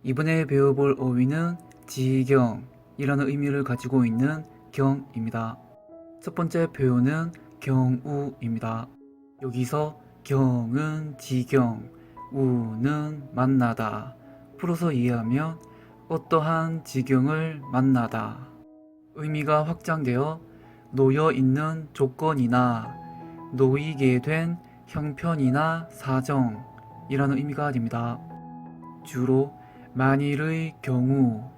이번에 배워볼 어휘는 지경이라는 의미를 가지고 있는 경입니다. 첫 번째 표현은 경우입니다. 여기서 경은 지경, 우는 만나다. 풀어서 이해하면 어떠한 지경을 만나다. 의미가 확장되어 놓여 있는 조건이나 놓이게 된 형편이나 사정이라는 의미가 됩니다. 주로 만일의 경우,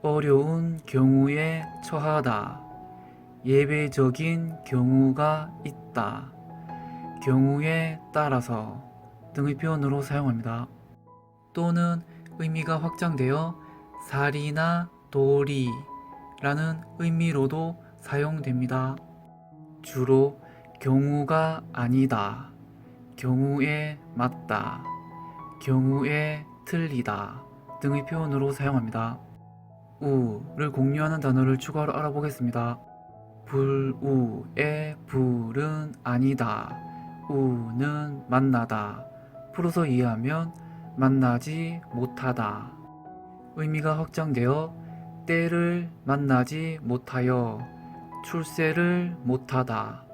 어려운 경우에 처하다, 예외적인 경우가 있다, 경우에 따라서 등의 표현으로 사용합니다. 또는 의미가 확장되어 살이나 도리라는 의미로도 사용됩니다. 주로 경우가 아니다, 경우에 맞다, 경우에 틀리다 등의 표현으로 사용합니다. 우를 공유하는 단어를 추가로 알아보겠습니다. 불우의 불은 아니다, 우는 만나다. 풀어서 이해하면 만나지 못하다. 의미가 확장되어 때를 만나지 못하여 출세를 못하다,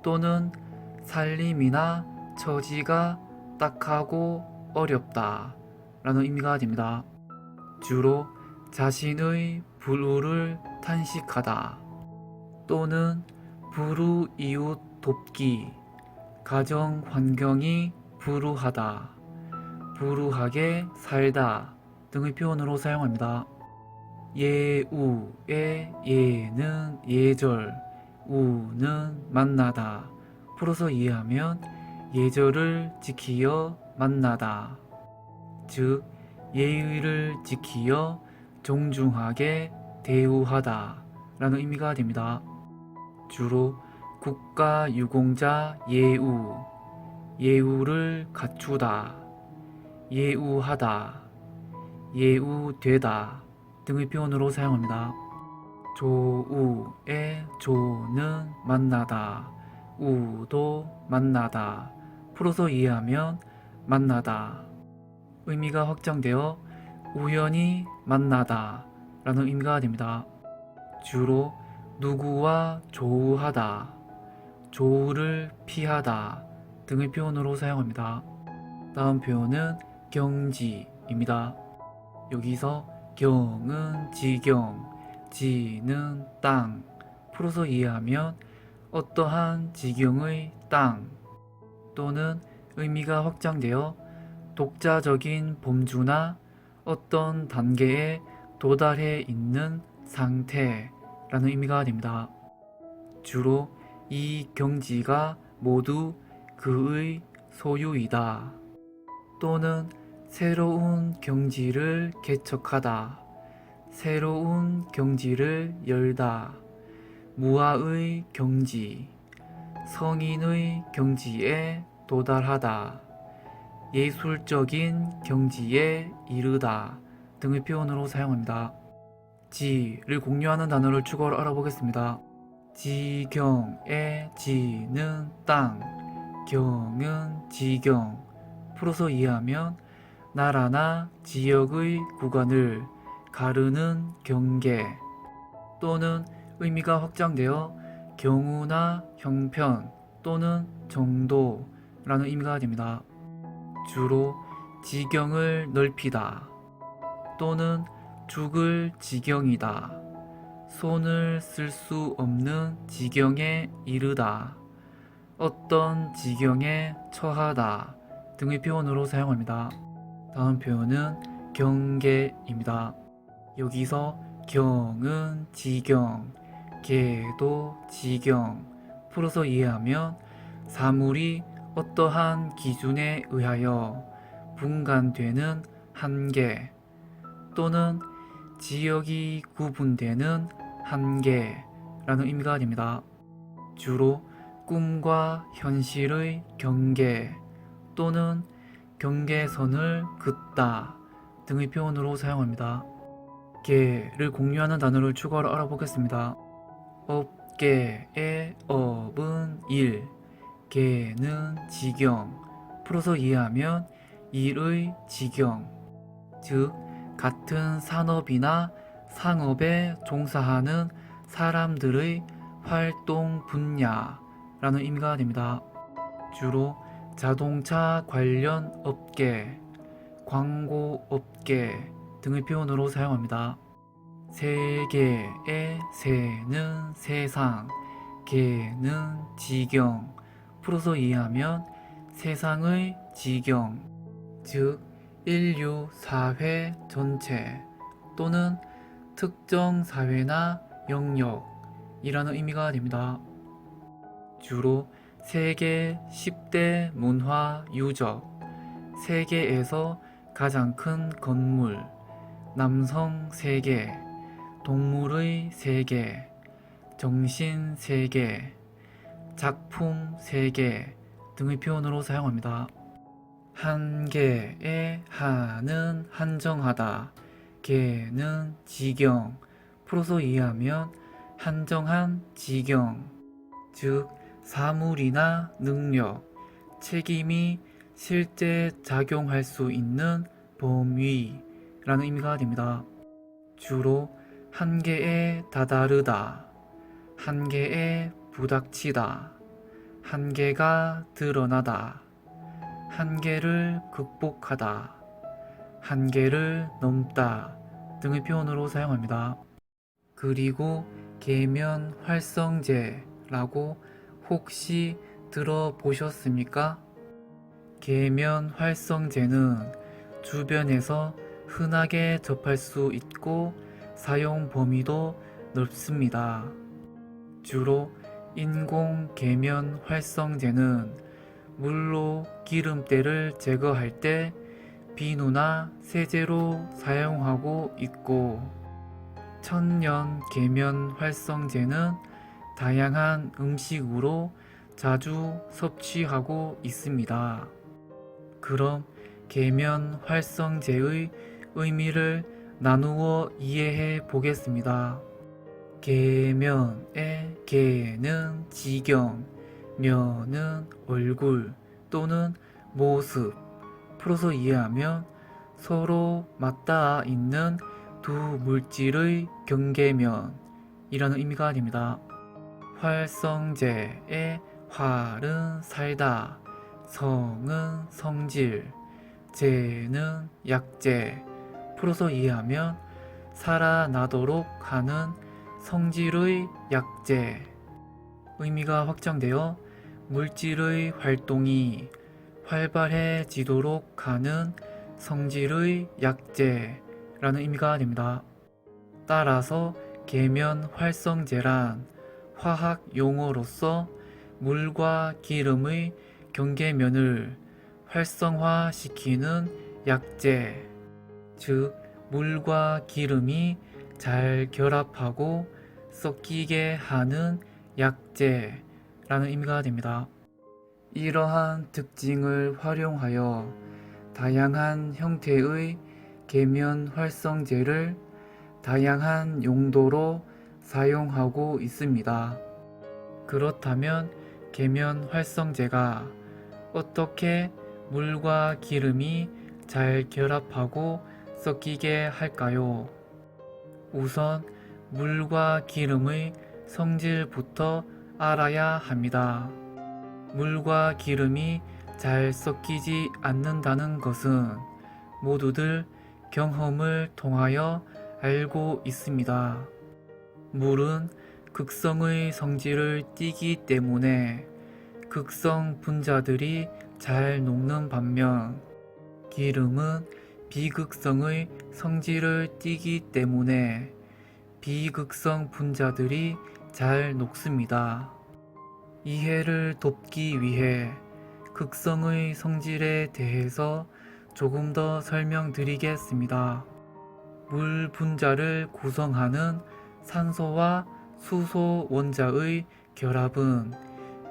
또는 살림이나 처지가 딱하고 어렵다 라는 의미가 됩니다. 주로 자신의 불우를 탄식하다, 또는 불우이웃 돕기, 가정 환경이 불우하다, 불우하게 살다 등의 표현으로 사용합니다. 예우의 예는 예절, 우는 만나다. 풀어서 이해하면 예절을 지키어 만나다. 즉 예의를 지키어 존중하게 대우하다 라는 의미가 됩니다. 주로 국가 유공자 예우, 예우를 갖추다, 예우하다, 예우되다 등의 표현으로 사용합니다. 조우의 조는 만나다, 우도 만나다. 풀어서 이해하면 만나다. 의미가 확장되어 우연히 만나다 라는 의미가 됩니다. 주로 누구와 조우하다, 조우를 피하다 등의 표현으로 사용합니다. 다음 표현은 경지입니다. 여기서 경은 지경, 지는 땅. 풀어서 이해하면 어떠한 지경의 땅, 또는 의미가 확장되어 독자적인 범주나 어떤 단계에 도달해 있는 상태라는 의미가 됩니다. 주로 이 경지가 모두 그의 소유이다, 또는 새로운 경지를 개척하다, 새로운 경지를 열다, 무아의 경지, 성인의 경지에 도달하다, 예술적인 경지에 이르다 등의 표현으로 사용합니다. 지를 공유하는 단어를 추가로 알아보겠습니다. 지경의 지는 땅, 경은 지경. 풀어서 이해하면 나라나 지역의 구간을 가르는 경계, 또는 의미가 확장되어 경우나 형편 또는 정도라는 의미가 됩니다. 주로 지경을 넓히다, 또는 죽을 지경이다, 손을 쓸 수 없는 지경에 이르다, 어떤 지경에 처하다 등의 표현으로 사용합니다. 다음 표현은 경계입니다. 여기서 경은 지경, 계도 지경. 풀어서 이해하면 사물이 어떠한 기준에 의하여 분간되는 한계, 또는 지역이 구분되는 한계라는 의미가 됩니다. 주로 꿈과 현실의 경계, 또는 경계선을 긋다 등의 표현으로 사용합니다. 계를 공유하는 단어를 추가로 알아보겠습니다. 업계의 업은 일, 계는 지경. 풀어서 이해하면 일의 지경, 즉 같은 산업이나 상업에 종사하는 사람들의 활동 분야라는 의미가 됩니다. 주로 자동차 관련 업계, 광고 업계 등의 표현으로 사용합니다. 세계의 세는 세상, 계는 지경, 풀어서 이해하면 세상의 지경, 즉 인류 사회 전체 또는 특정 사회나 영역이라는 의미가 됩니다. 주로 세계 10대 문화 유적, 세계에서 가장 큰 건물, 남성 세계, 동물의 세계, 정신 세계, 작품 세계 등의 표현으로 사용합니다. 한계의 한은 한정하다, 계는 지경, 풀어서 이해하면 한정한 지경, 즉 사물이나 능력, 책임이 실제 작용할 수 있는 범위라는 의미가 됩니다. 주로 한계에 다다르다, 한계에 부닥치다, 한계가 드러나다, 한계를 극복하다, 한계를 넘다 등의 표현으로 사용합니다. 그리고 계면 활성제라고 혹시 들어보셨습니까? 계면 활성제는 주변에서 흔하게 접할 수 있고 사용 범위도 넓습니다. 주로 인공 계면 활성제는 물로 기름때를 제거할 때 비누나 세제로 사용하고 있고, 천연 계면 활성제는 다양한 음식으로 자주 섭취하고 있습니다. 그럼 계면 활성제의 의미를 나누어 이해해 보겠습니다. 계면의 계는 지경, 면은 얼굴 또는 모습, 풀어서 이해하면 서로 맞닿아 있는 두 물질의 경계면이라는 의미가 됩니다. 활성제의 활은 살다, 성은 성질, 제는 약제, 풀어서 이해하면 살아나도록 하는 성질의 약제, 의미가 확장되어 물질의 활동이 활발해지도록 하는 성질의 약제라는 의미가 됩니다. 따라서 계면 활성제란 화학 용어로서 물과 기름의 경계면을 활성화시키는 약제, 즉 물과 기름이 잘 결합하고 섞이게 하는 약제라는 의미가 됩니다. 이러한 특징을 활용하여 다양한 형태의 계면 활성제를 다양한 용도로 사용하고 있습니다. 그렇다면 계면 활성제가 어떻게 물과 기름이 잘 결합하고 섞이게 할까요? 우선 물과 기름의 성질부터 알아야 합니다. 물과 기름이 잘 섞이지 않는다는 것은 모두들 경험을 통하여 알고 있습니다. 물은 극성의 성질을 띠기 때문에 극성 분자들이 잘 녹는 반면 기름은 비극성의 성질을 띠기 때문에 비극성 분자들이 잘 녹습니다. 이해를 돕기 위해 극성의 성질에 대해서 조금 더 설명드리겠습니다. 물 분자를 구성하는 산소와 수소 원자의 결합은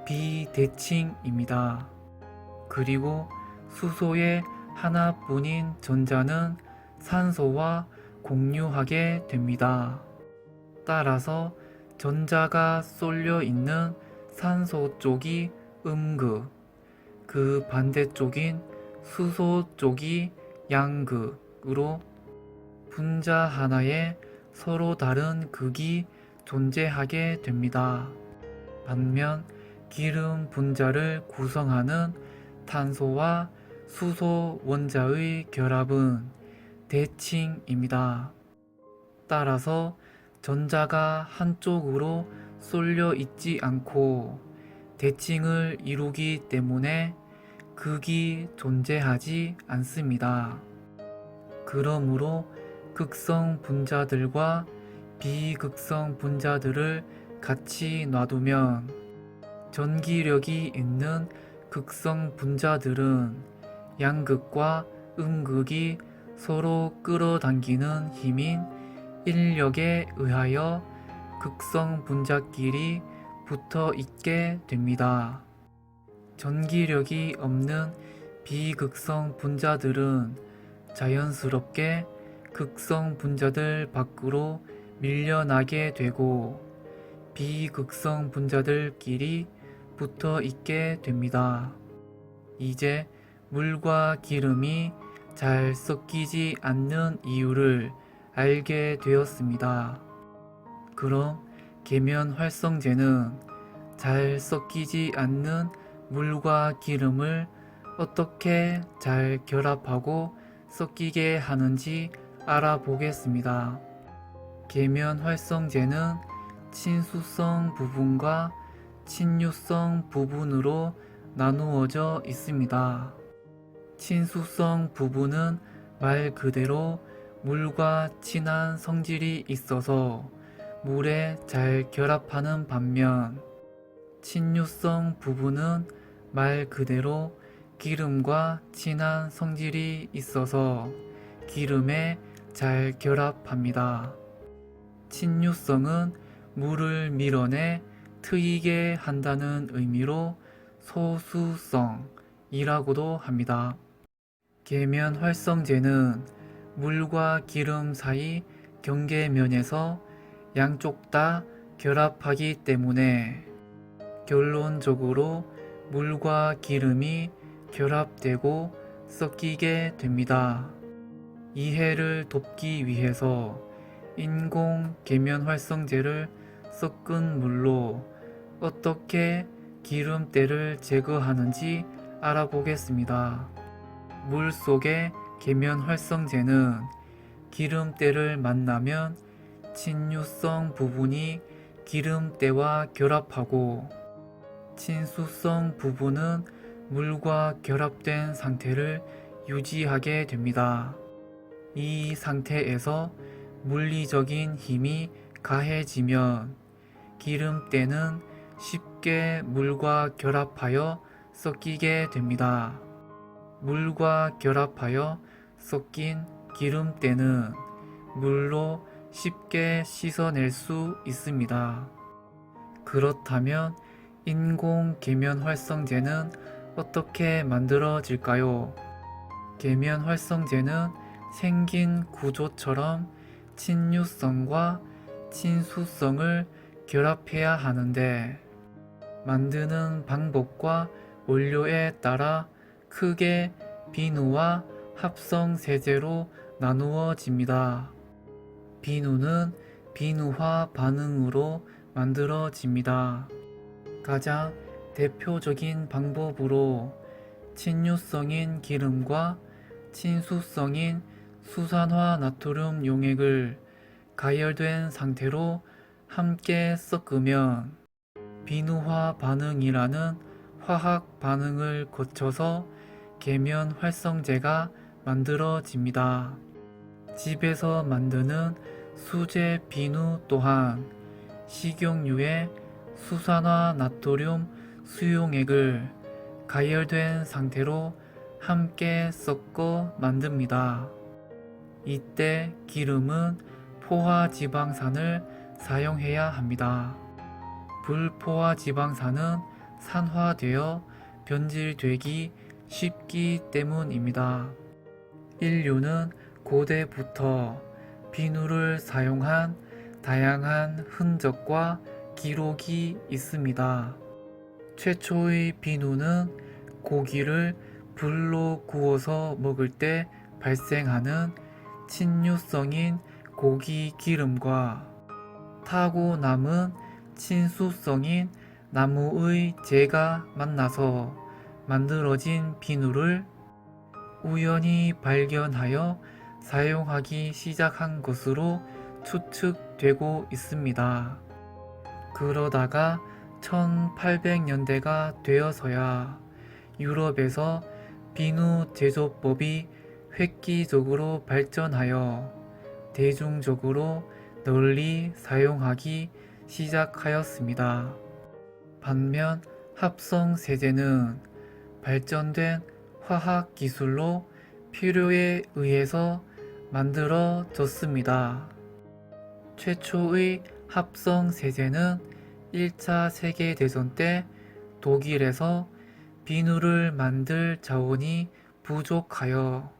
비대칭입니다. 그리고 수소의 하나뿐인 전자는 산소와 공유하게 됩니다. 따라서 전자가 쏠려 있는 산소 쪽이 음극, 그 반대쪽인 수소 쪽이 양극으로 분자 하나에 서로 다른 극이 존재하게 됩니다. 반면 기름 분자를 구성하는 탄소와 수소 원자의 결합은 대칭입니다. 따라서 전자가 한쪽으로 쏠려 있지 않고 대칭을 이루기 때문에 극이 존재하지 않습니다. 그러므로 극성 분자들과 비극성 분자들을 같이 놔두면 전기력이 있는 극성 분자들은 양극과 음극이 서로 끌어당기는 힘인 인력에 의하여 극성 분자끼리 붙어 있게 됩니다. 전기력이 없는 비극성 분자들은 자연스럽게 극성 분자들 밖으로 밀려나게 되고 비극성 분자들끼리 붙어 있게 됩니다. 이제 물과 기름이 잘 섞이지 않는 이유를 알게 되었습니다. 그럼 계면활성제는 잘 섞이지 않는 물과 기름을 어떻게 잘 결합하고 섞이게 하는지 알아보겠습니다. 계면활성제는 친수성 부분과 친유성 부분으로 나누어져 있습니다. 친수성 부분은 말 그대로 물과 친한 성질이 있어서 물에 잘 결합하는 반면 친유성 부분은 말 그대로 기름과 친한 성질이 있어서 기름에 잘 결합합니다. 친유성은 물을 밀어내 트이게 한다는 의미로 소수성이라고도 합니다. 계면활성제는 물과 기름 사이 경계면에서 양쪽 다 결합하기 때문에 결론적으로 물과 기름이 결합되고 섞이게 됩니다. 이해를 돕기 위해서 인공 계면활성제를 섞은 물로 어떻게 기름때를 제거하는지 알아보겠습니다. 물 속의 계면활성제는 기름때를 만나면 친유성 부분이 기름때와 결합하고 친수성 부분은 물과 결합된 상태를 유지하게 됩니다. 이 상태에서 물리적인 힘이 가해지면 기름때는 쉽게 물과 결합하여 섞이게 됩니다. 물과 결합하여 섞인 기름때는 물로 쉽게 씻어낼 수 있습니다. 그렇다면 인공 계면활성제는 어떻게 만들어질까요? 계면활성제는 생긴 구조처럼 친유성과 친수성을 결합해야 하는데 만드는 방법과 원료에 따라 크게 비누와 합성세제로 나누어집니다. 비누는 비누화 반응으로 만들어집니다. 가장 대표적인 방법으로 친유성인 기름과 친수성인 수산화 나트륨 용액을 가열된 상태로 함께 섞으면 비누화 반응이라는 화학 반응을 거쳐서 계면활성제가 만들어집니다. 집에서 만드는 수제 비누 또한 식용유에 수산화 나트륨 수용액을 가열된 상태로 함께 섞어 만듭니다. 이때 기름은 포화지방산을 사용해야 합니다. 불포화지방산은 산화되어 변질되기 쉽기 때문입니다. 인류는 고대부터 비누를 사용한 다양한 흔적과 기록이 있습니다. 최초의 비누는 고기를 불로 구워서 먹을 때 발생하는 친유성인 고기 기름과 타고 남은 친수성인 나무의 재가 만나서 만들어진 비누를 우연히 발견하여 사용하기 시작한 것으로 추측되고 있습니다. 그러다가 1800년대가 되어서야 유럽에서 비누 제조법이 획기적으로 발전하여 대중적으로 널리 사용하기 시작하였습니다. 반면 합성 세제는 발전된 화학 기술로 필요에 의해서 만들어졌습니다. 최초의 합성 세제는 1차 세계대전 때 독일에서 비누를 만들 자원이 부족하여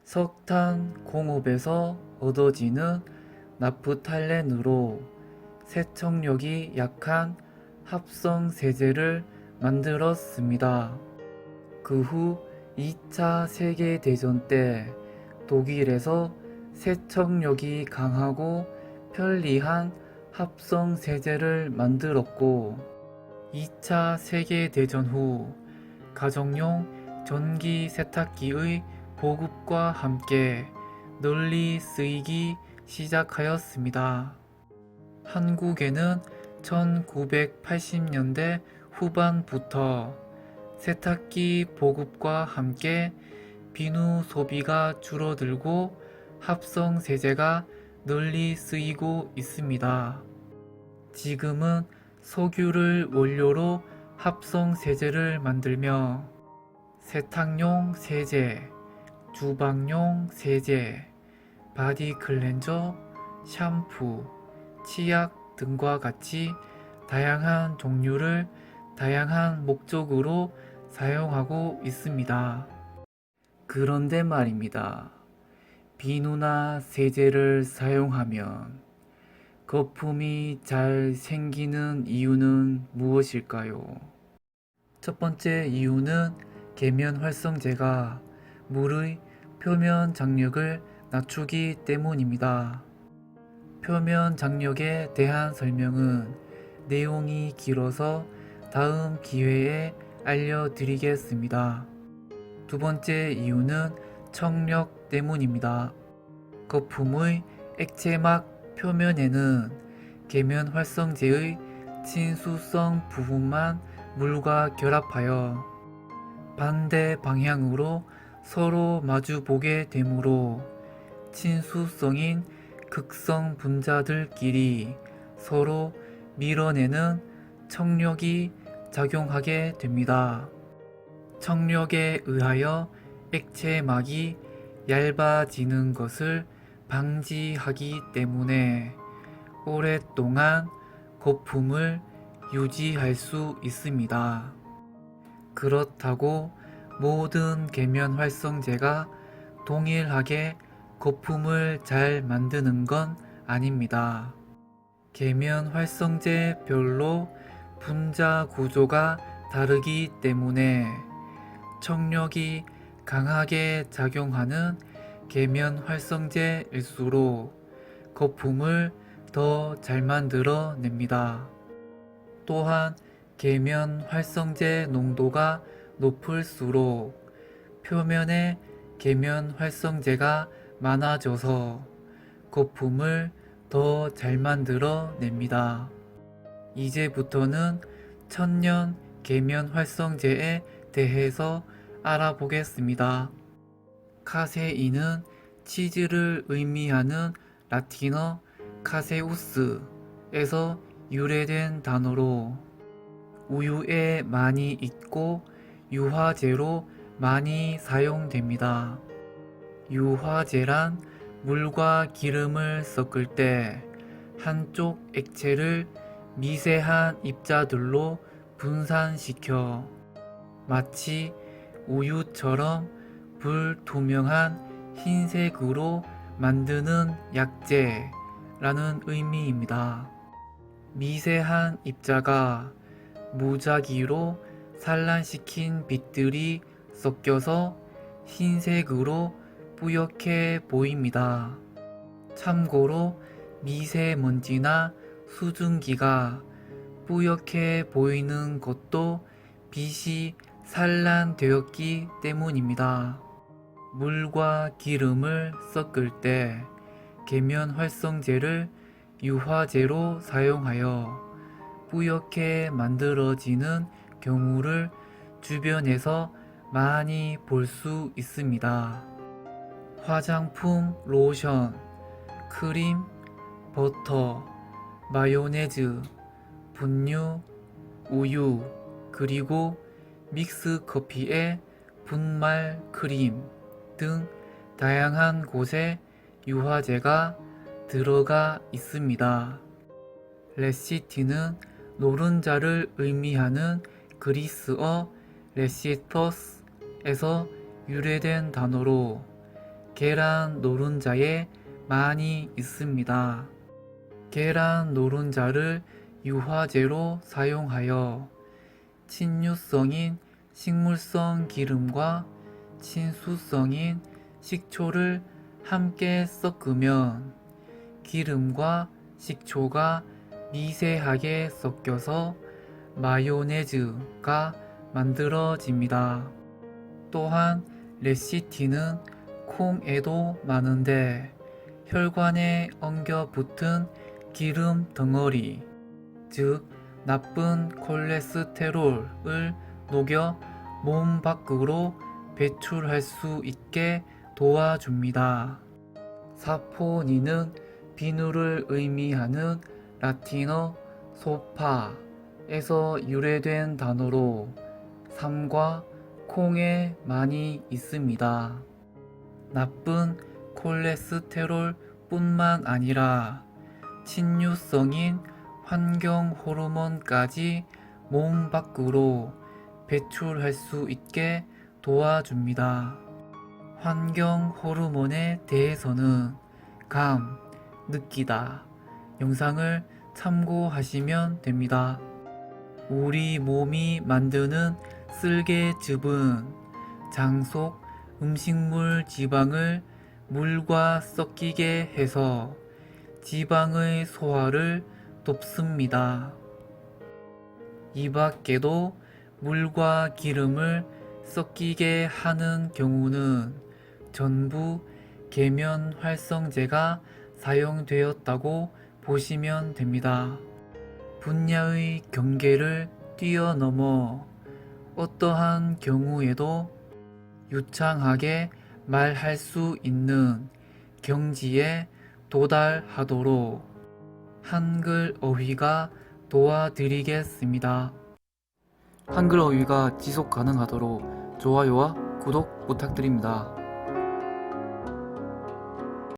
석탄 공업에서 얻어지는 나프탈렌으로 세척력이 약한 합성 세제를 만들었습니다. 그 후 2차 세계대전 때 독일에서 세척력이 강하고 편리한 합성 세제를 만들었고 2차 세계대전 후 가정용 전기 세탁기의 보급과 함께 널리 쓰이기 시작하였습니다. 한국에는 1980년대 후반부터 세탁기 보급과 함께 비누 소비가 줄어들고 합성 세제가 널리 쓰이고 있습니다. 지금은 석유를 원료로 합성 세제를 만들며 세탁용 세제, 주방용 세제, 바디 클렌저, 샴푸, 치약 등과 같이 다양한 종류를 다양한 목적으로 사용하고 있습니다. 그런데 말입니다. 비누나 세제를 사용하면 거품이 잘 생기는 이유는 무엇일까요? 첫 번째 이유는 계면 활성제가 물의 표면 장력을 낮추기 때문입니다. 표면 장력에 대한 설명은 내용이 길어서 다음 기회에 알려드리겠습니다. 두 번째 이유는 청력 때문입니다. 거품의 액체막 표면에는 계면 활성제의 친수성 부분만 물과 결합하여 반대 방향으로 서로 마주보게 되므로 친수성인 극성 분자들끼리 서로 밀어내는 청력이 작용하게 됩니다. 청력에 의하여 액체막이 얇아지는 것을 방지하기 때문에 오랫동안 거품을 유지할 수 있습니다. 그렇다고 모든 계면 활성제가 동일하게 거품을 잘 만드는 건 아닙니다. 계면 활성제별로 분자 구조가 다르기 때문에 청력이 강하게 작용하는 계면 활성제일수록 거품을 더 잘 만들어 냅니다. 또한 계면 활성제 농도가 높을수록 표면에 계면 활성제가 많아져서 거품을 더 잘 만들어 냅니다. 이제부터는 천년 계면 활성제에 대해서 알아보겠습니다. 카세인은 치즈를 의미하는 라틴어 카세우스에서 유래된 단어로 우유에 많이 있고 유화제로 많이 사용됩니다. 유화제란 물과 기름을 섞을 때 한쪽 액체를 미세한 입자들로 분산시켜 마치 우유처럼 불투명한 흰색으로 만드는 약재라는 의미입니다. 미세한 입자가 무작위로 산란시킨 빛들이 섞여서 흰색으로 뿌옇게 보입니다. 참고로 미세먼지나 수증기가 뿌옇게 보이는 것도 빛이 산란되었기 때문입니다. 물과 기름을 섞을 때 계면활성제를 유화제로 사용하여 뿌옇게 만들어지는 경우를 주변에서 많이 볼 수 있습니다. 화장품, 로션, 크림, 버터, 마요네즈, 분유, 우유, 그리고 믹스 커피에 분말 크림 등 다양한 곳에 유화제가 들어가 있습니다. 레시티는 노른자를 의미하는 그리스어 레시터스에서 유래된 단어로 계란 노른자에 많이 있습니다. 계란 노른자를 유화제로 사용하여 친유성인 식물성 기름과 친수성인 식초를 함께 섞으면 기름과 식초가 미세하게 섞여서 마요네즈가 만들어집니다. 또한 레시티는 콩에도 많은데 혈관에 엉겨 붙은 기름 덩어리, 즉 나쁜 콜레스테롤을 녹여 몸 밖으로 배출할 수 있게 도와줍니다. 사포닌은 비누를 의미하는 라틴어 소파에서 유래된 단어로 삶과 콩에 많이 있습니다. 나쁜 콜레스테롤 뿐만 아니라 친유성인 환경 호르몬까지 몸 밖으로 배출할 수 있게 도와줍니다. 환경 호르몬에 대해서는 감, 느끼다 영상을 참고하시면 됩니다. 우리 몸이 만드는 쓸개즙은 장 속 음식물 지방을 물과 섞이게 해서 지방의 소화를 돕습니다. 이 밖에도 물과 기름을 섞이게 하는 경우는 전부 계면활성제가 사용되었다고 보시면 됩니다. 분야의 경계를 뛰어넘어 어떠한 경우에도 유창하게 말할 수 있는 경지에 도달하도록 한글 어휘가 도와드리겠습니다. 한글 어휘가 지속 가능하도록 좋아요와 구독 부탁드립니다.